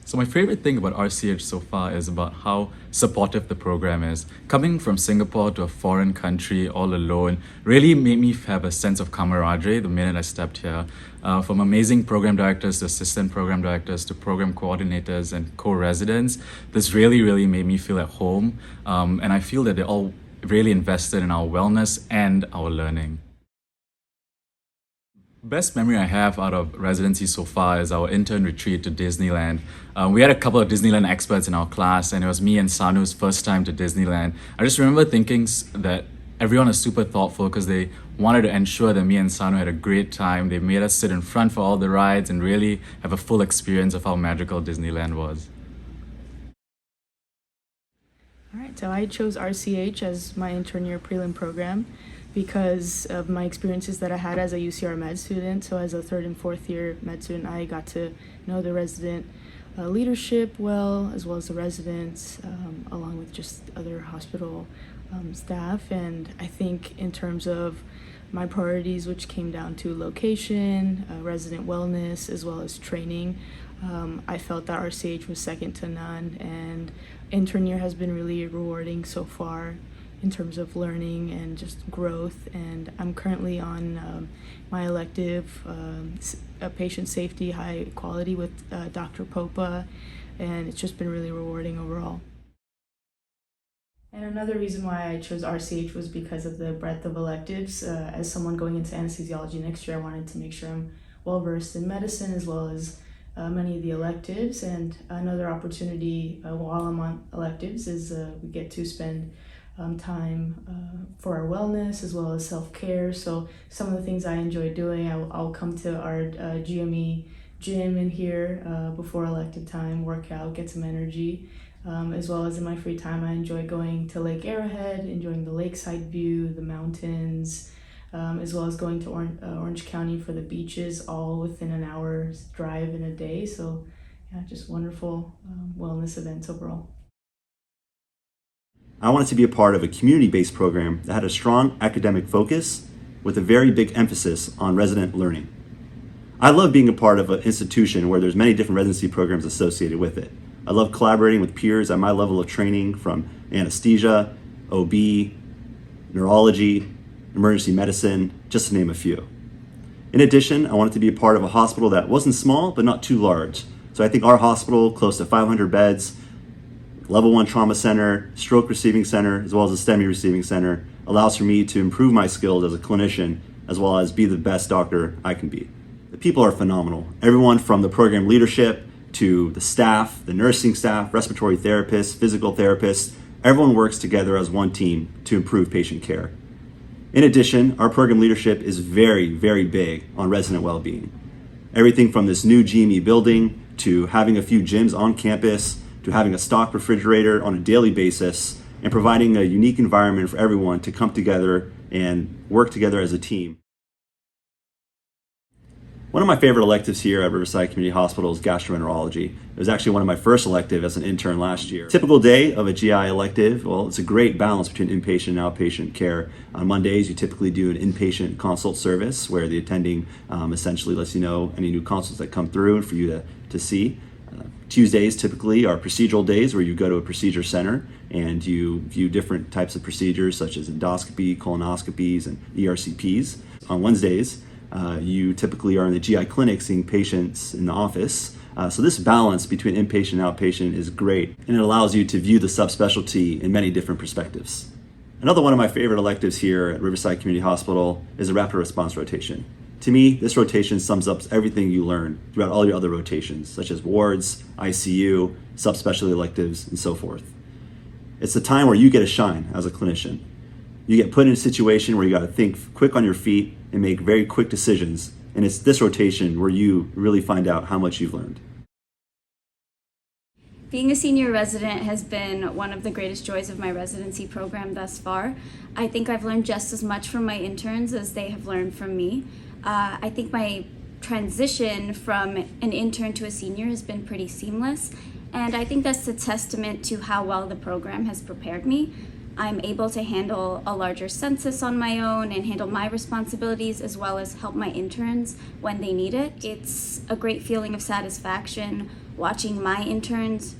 So my favorite thing about RCH so far is about how supportive the program is. Coming from Singapore to a foreign country all alone really made me have a sense of camaraderie the minute I stepped here. From amazing program directors to assistant program directors to program coordinators and co-residents, this really made me feel at home. And I feel that they're all really invested in our wellness and our learning. Best memory I have out of residency so far is our intern retreat to Disneyland. We had a couple of Disneyland experts in our class, and it was me and Sanu's first time to Disneyland. I just remember thinking that everyone was super thoughtful because they wanted to ensure that me and Sanu had a great time. They made us sit in front for all the rides and really have a full experience of how magical Disneyland was. All right, so I chose RCH as my intern year prelim program because of my experiences that I had as a UCR med student. So as a third and fourth year med student, I got to know the resident leadership well as the residents, along with just other hospital staff. And I think in terms of my priorities, which came down to location, resident wellness, as well as training, I felt that RCH was second to none, and intern year has been really rewarding so far in terms of learning and just growth. And I'm currently on my elective, patient safety, high quality with Dr. Popa, and it's just been really rewarding overall. And another reason why I chose RCH was because of the breadth of electives. As someone going into anesthesiology next year, I wanted to make sure I'm well versed in medicine as well as many of the electives. And another opportunity while I'm on electives is we get to spend time for our wellness as well as self-care. So some of the things I enjoy doing, I'll come to our GME gym in here before elective time, work out, get some energy. As well as in my free time, I enjoy going to Lake Arrowhead, enjoying the lakeside view, the mountains, as well as going to Orange County for the beaches, all within an hour's drive in a day. So yeah, just wonderful wellness events overall. I wanted to be a part of a community-based program that had a strong academic focus with a very big emphasis on resident learning. I love being a part of an institution where there's many different residency programs associated with it. I love collaborating with peers at my level of training, from anesthesia, OB, neurology, emergency medicine, just to name a few. In addition, I wanted to be a part of a hospital that wasn't small, but not too large. So I think our hospital, close to 500 beds, level 1 trauma center, stroke receiving center, as well as a STEMI receiving center, allows for me to improve my skills as a clinician, as well as be the best doctor I can be. The people are phenomenal. Everyone from the program leadership to the staff, the nursing staff, respiratory therapists, physical therapists, everyone works together as one team to improve patient care. In addition, our program leadership is very big on resident well-being. Everything from this new GME building to having a few gyms on campus to having a stock refrigerator on a daily basis and providing a unique environment for everyone to come together and work together as a team. One of my favorite electives here at Riverside Community Hospital is gastroenterology. It was actually one of my first elective as an intern last year. Typical day of a GI elective, well, it's a great balance between inpatient and outpatient care. On Mondays, you typically do an inpatient consult service where the attending essentially lets you know any new consults that come through and for you to see. Tuesdays typically are procedural days where you go to a procedure center and you view different types of procedures such as endoscopy, colonoscopies, and ERCPs. On Wednesdays, you typically are in the GI clinic seeing patients in the office. So this balance between inpatient and outpatient is great, and it allows you to view the subspecialty in many different perspectives. Another one of my favorite electives here at Riverside Community Hospital is a rapid response rotation. To me, this rotation sums up everything you learn throughout all your other rotations, such as wards, ICU, subspecialty electives, and so forth. It's the time where you get to shine as a clinician. You get put in a situation where you got to think quick on your feet and make very quick decisions. And it's this rotation where you really find out how much you've learned. Being a senior resident has been one of the greatest joys of my residency program thus far. I think I've learned just as much from my interns as they have learned from me. I think my transition from an intern to a senior has been pretty seamless, and I think that's a testament to how well the program has prepared me. I'm able to handle a larger census on my own and handle my responsibilities as well as help my interns when they need it. It's a great feeling of satisfaction watching my interns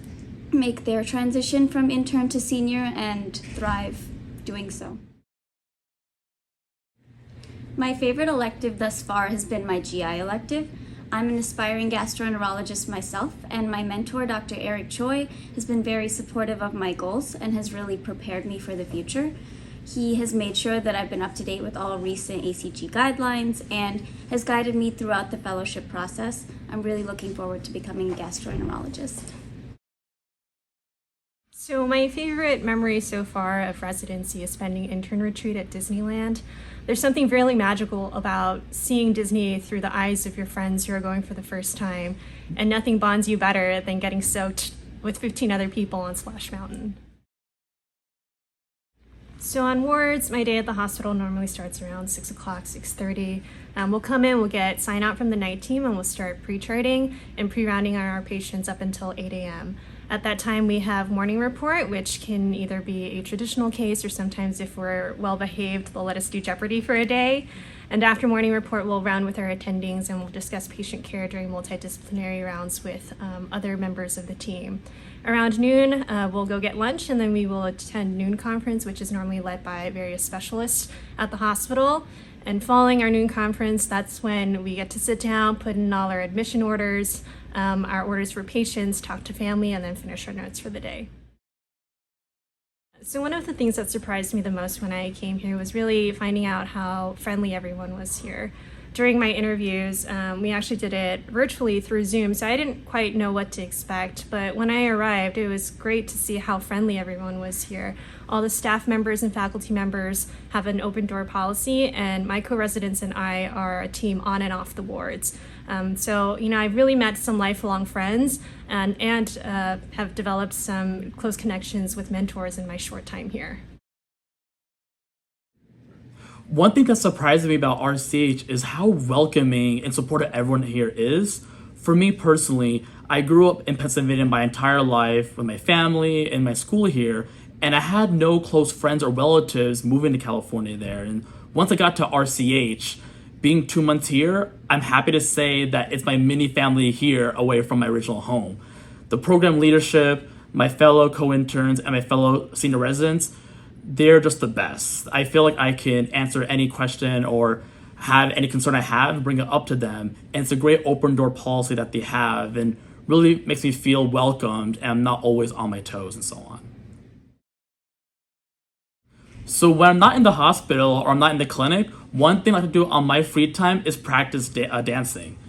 make their transition from intern to senior and thrive doing so. My favorite elective thus far has been my GI elective. I'm an aspiring gastroenterologist myself, and my mentor, Dr. Eric Choi, has been very supportive of my goals and has really prepared me for the future. He has made sure that I've been up to date with all recent ACG guidelines and has guided me throughout the fellowship process. I'm really looking forward to becoming a gastroenterologist. So my favorite memory so far of residency is spending intern retreat at Disneyland. There's something really magical about seeing Disney through the eyes of your friends who are going for the first time, and nothing bonds you better than getting soaked with 15 other people on Splash Mountain. So on wards, my day at the hospital normally starts around 6 o'clock, 6:30. We'll come in, we'll get sign out from the night team, and we'll start pre-charting and pre-rounding on our patients up until 8 a.m. At that time, we have morning report, which can either be a traditional case or sometimes if we're well behaved, they'll let us do Jeopardy for a day. And after morning report, we'll round with our attendings and we'll discuss patient care during multidisciplinary rounds with other members of the team. Around noon, we'll go get lunch and then we will attend noon conference, which is normally led by various specialists at the hospital. And following our noon conference, that's when we get to sit down, put in all our admission orders, our orders for patients, talk to family, and then finish our notes for the day. So one of the things that surprised me the most when I came here was really finding out how friendly everyone was here. During my interviews, we actually did it virtually through Zoom, so I didn't quite know what to expect, but when I arrived, it was great to see how friendly everyone was here. All the staff members and faculty members have an open door policy, and my co-residents and I are a team on and off the wards. So, I've really met some lifelong friends and have developed some close connections with mentors in my short time here. One thing that surprised me about RCH is how welcoming and supportive everyone here is. For me personally, I grew up in Pennsylvania my entire life with my family and my school here, and I had no close friends or relatives moving to California there. And once I got to RCH, being 2 months here, I'm happy to say that it's my mini family here away from my original home. The program leadership, my fellow co-interns, and my fellow senior residents, they're just the best. I feel like I can answer any question or have any concern I have, bring it up to them. And it's a great open door policy that they have and really makes me feel welcomed and I'm not always on my toes and so on. So when I'm not in the hospital or I'm not in the clinic, one thing I like to do on my free time is practice dancing.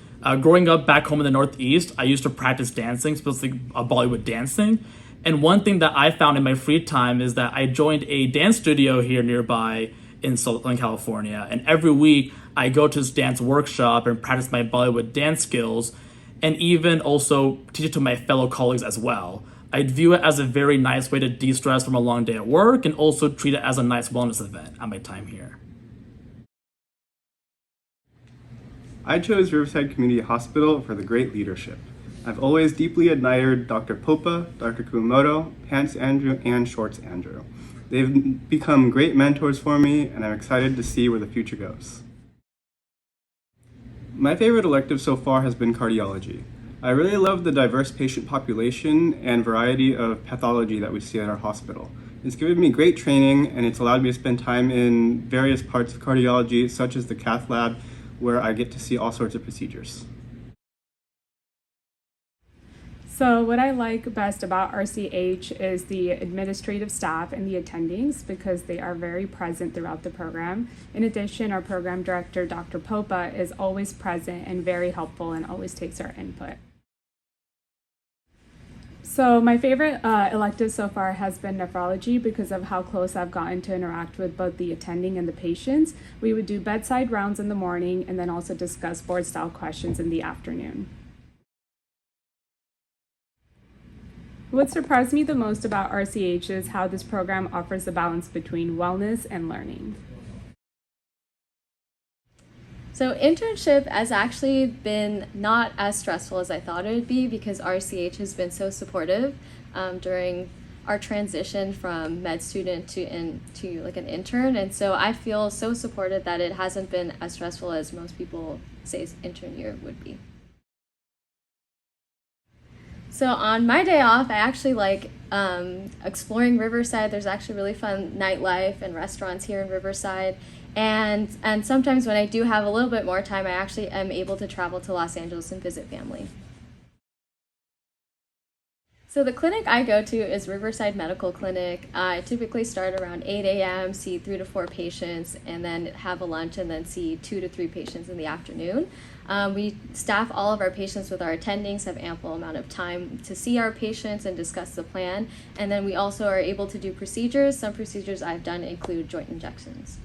Growing up back home in the Northeast, I used to practice dancing, specifically Bollywood dancing. And one thing that I found in my free time is that I joined a dance studio here nearby in Southern California. And every week I go to this dance workshop and practice my Bollywood dance skills and even also teach it to my fellow colleagues as well. I view it as a very nice way to de-stress from a long day at work and also treat it as a nice wellness event at my time here. I chose Riverside Community Hospital for the great leadership. I've always deeply admired Dr. Popa, Dr. Kumamoto, Pants Andrew, and Shorts Andrew. They've become great mentors for me, and I'm excited to see where the future goes. My favorite elective so far has been cardiology. I really love the diverse patient population and variety of pathology that we see at our hospital. It's given me great training, and it's allowed me to spend time in various parts of cardiology, such as the cath lab, where I get to see all sorts of procedures. So what I like best about RCH is the administrative staff and the attendings because they are very present throughout the program. In addition, our program director, Dr. Popa, is always present and very helpful and always takes our input. So my favorite elective so far has been nephrology because of how close I've gotten to interact with both the attending and the patients. We would do bedside rounds in the morning and then also discuss board-style questions in the afternoon. What surprised me the most about RCH is how this program offers a balance between wellness and learning. So internship has actually been not as stressful as I thought it would be because RCH has been so supportive during our transition from med student to like an intern, and so I feel so supported that it hasn't been as stressful as most people say intern year would be. So on my day off, I actually like exploring Riverside. There's actually really fun nightlife and restaurants here in Riverside. And sometimes when I do have a little bit more time, I actually am able to travel to Los Angeles and visit family. So the clinic I go to is Riverside Medical Clinic. I typically start around 8 a.m., see 3 to 4 patients, and then have a lunch and then see 2 to 3 patients in the afternoon. We staff all of our patients with our attendings, have ample amount of time to see our patients and discuss the plan. And then we also are able to do procedures. Some procedures I've done include joint injections.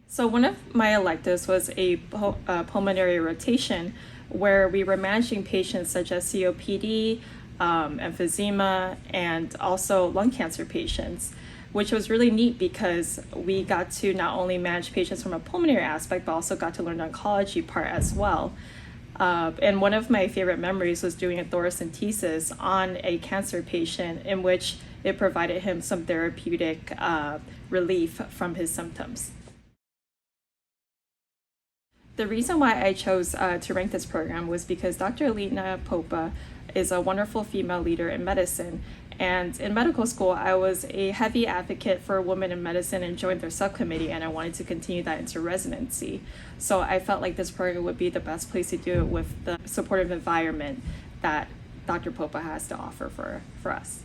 So one of my electives was a pulmonary rotation, where we were managing patients such as COPD, emphysema, and also lung cancer patients, which was really neat because we got to not only manage patients from a pulmonary aspect, but also got to learn the oncology part as well. And one of my favorite memories was doing a thoracentesis on a cancer patient in which it provided him some therapeutic relief from his symptoms. The reason why I chose to rank this program was because Dr. Alina Popa is a wonderful female leader in medicine. And in medical school, I was a heavy advocate for women in medicine and joined their subcommittee, and I wanted to continue that into residency. So I felt like this program would be the best place to do it with the supportive environment that Dr. Popa has to offer for us.